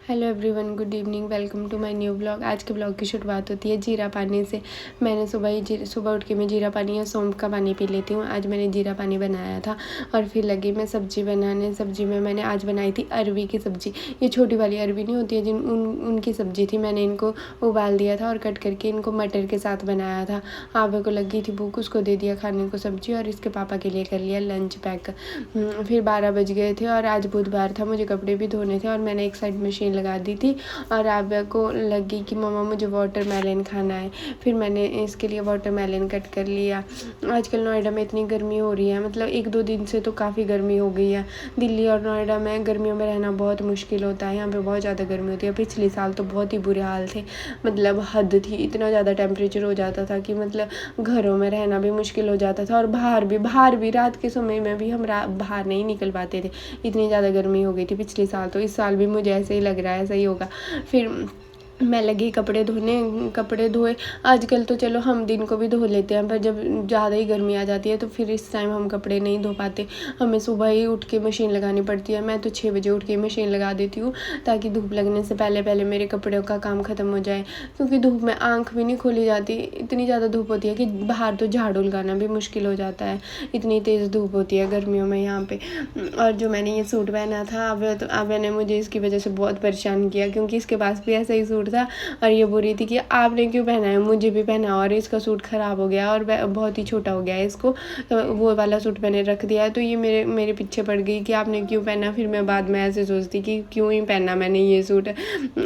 Hello everyone, good evening, welcome to my new blog. आज के blog की शुरुआत होती है जीरा पानी से। मैंने सुबह उठ के मैं जीरा पानी या सौंफ का पानी पी लेती हूँ। आज मैंने जीरा पानी बनाया था और फिर लगी मैं सब्ज़ी बनाने। सब्ज़ी में मैंने आज बनाई थी अरवी की सब्ज़ी। ये छोटी वाली अरवी नहीं होती है उनकी सब्ज़ी थी। मैंने इनको उबाल दिया था और कट करके इनको मटर के साथ बनाया था। आवे को लगी थी भूख, उसको दे दिया खाने को सब्ज़ी और इसके पापा के लिए कर लिया लंच पैक। फिर 12 बज गए थे और आज बुधवार था, मुझे कपड़े भी धोने थे और मैंने एक साइड मशीन लगा दी थी और आव्या को लगी कि मम्मा मुझे वाटरमेलन खाना है। फिर मैंने इसके लिए वाटरमेलन कट कर लिया। आजकल नोएडा में इतनी गर्मी हो रही है, मतलब 1-2 दिन से तो काफ़ी गर्मी हो गई है। दिल्ली और नोएडा में गर्मियों में रहना बहुत मुश्किल होता है। यहाँ पे बहुत ज़्यादा गर्मी होती है। पिछले साल तो बहुत ही बुरे हाल थे, मतलब हद थी। इतना ज़्यादा टेम्परेचर हो जाता था कि मतलब घरों में रहना भी मुश्किल हो जाता था और बाहर भी रात के समय में भी हम बाहर नहीं निकल पाते थे। इतनी ज़्यादा गर्मी हो गई थी पिछले साल। तो इस साल भी मुझे ऐसे ही लग रहा है, ऐसा ही होगा। फिर मैं लगी कपड़े धोने। कपड़े धोए। आजकल तो चलो हम दिन को भी धो लेते हैं, पर जब ज़्यादा ही गर्मी आ जाती है तो फिर इस टाइम हम कपड़े नहीं धो पाते। हमें सुबह ही उठ के मशीन लगानी पड़ती है। मैं तो 6 बजे उठ के मशीन लगा देती हूँ ताकि धूप लगने से पहले मेरे कपड़ों का काम ख़त्म हो जाए, क्योंकि धूप में आँख भी नहीं खोली जाती। इतनी ज़्यादा धूप होती है कि बाहर तो झाड़ू लगाना भी मुश्किल हो जाता है, इतनी तेज़ धूप होती है गर्मियों में यहाँ पर। और जो मैंने ये सूट पहना था, आव्या ने मुझे इसकी वजह से बहुत परेशान किया, क्योंकि इसके पास भी ऐसा ही सूट था और ये बोल रही थी कि आपने क्यों पहना है, मुझे भी पहना। और इसका सूट ख़राब हो गया और बहुत ही छोटा हो गया है इसको, तो वो वाला सूट मैंने रख दिया है। तो ये मेरे पीछे पड़ गई कि आपने क्यों पहना। फिर मैं बाद में ऐसे सोचती कि क्यों ही पहना मैंने ये सूट,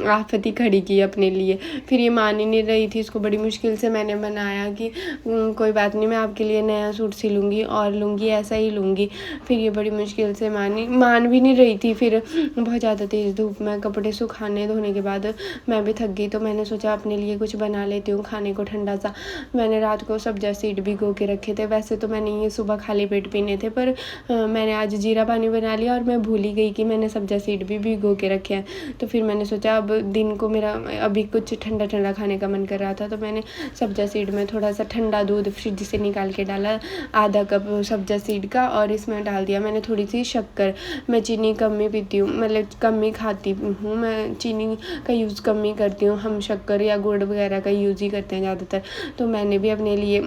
आफत ही खड़ी की अपने लिए। फिर ये मान ही नहीं रही थी, इसको बड़ी मुश्किल से मैंने बनाया कि कोई बात नहीं, मैं आपके लिए नया सूट सिलूँगी और लूँगी, ऐसा ही लूँगी। फिर ये बड़ी मुश्किल से मान भी नहीं रही थी। फिर बहुत ज़्यादा तेज़ धूप में कपड़े सुखाने धोने के बाद मैं भी थक गई, तो मैंने सोचा अपने लिए कुछ बना लेती हूँ खाने को ठंडा सा। मैंने रात को सब्जा सीड भिगो के रखे थे। वैसे तो मैंने ये सुबह खाली पेट पीने थे, पर मैंने आज जीरा पानी बना लिया और मैं भूल ही गई कि मैंने सब्जा सीड भी भिगो के रखे हैं। तो फिर मैंने सोचा अब दिन को मेरा अभी कुछ ठंडा ठंडा खाने का मन कर रहा था, तो मैंने सब्जा सीड में थोड़ा सा ठंडा दूध फ्रिज से निकाल के डाला, आधा कप सब्जा सीड का, और इसमें डाल दिया मैंने थोड़ी सी शक्कर। मैं चीनी कम ही पीती हूँ, मतलब कम ही खाती हूँ, मैं चीनी का यूज़ कम ही करती हूँ। हम शक्कर या गुड़ वगैरह का यूज़ ही करते हैं ज़्यादातर। तो मैंने भी अपने लिए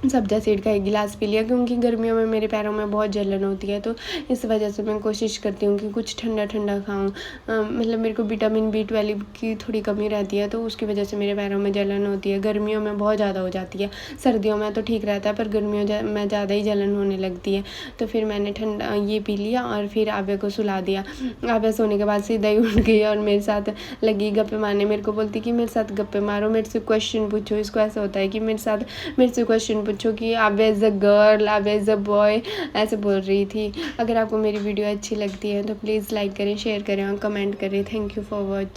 सब्जा सीड का 1 गिलास पी लिया, क्योंकि गर्मियों में मेरे पैरों में बहुत जलन होती है। तो इस वजह से मैं कोशिश करती हूँ कि कुछ ठंडा ठंडा खाऊँ। मतलब मेरे को विटामिन B12 की थोड़ी कमी रहती है, तो उसकी वजह से मेरे पैरों में जलन होती है। गर्मियों में बहुत ज़्यादा हो जाती है, सर्दियों में तो ठीक रहता है, पर गर्मियों में ज़्यादा ही जलन होने लगती है। तो फिर मैंने ठंडा ये पी लिया और फिर आव्या को सुला दिया। आव्या सोने के बाद सीधा ही उठ गई और मेरे साथ लगी गप्पे मारने। मेरे को बोलती कि मेरे साथ गप्पे मारो, मेरे से क्वेश्चन पूछो। इसको ऐसा होता है कि मेरे से क्वेश्चन पूछो कि आप एज अ गर्ल, आप एज अ बॉय, ऐसे बोल रही थी। अगर आपको मेरी वीडियो अच्छी लगती है तो प्लीज़ लाइक करें, शेयर करें और कमेंट करें। Thank you for watching.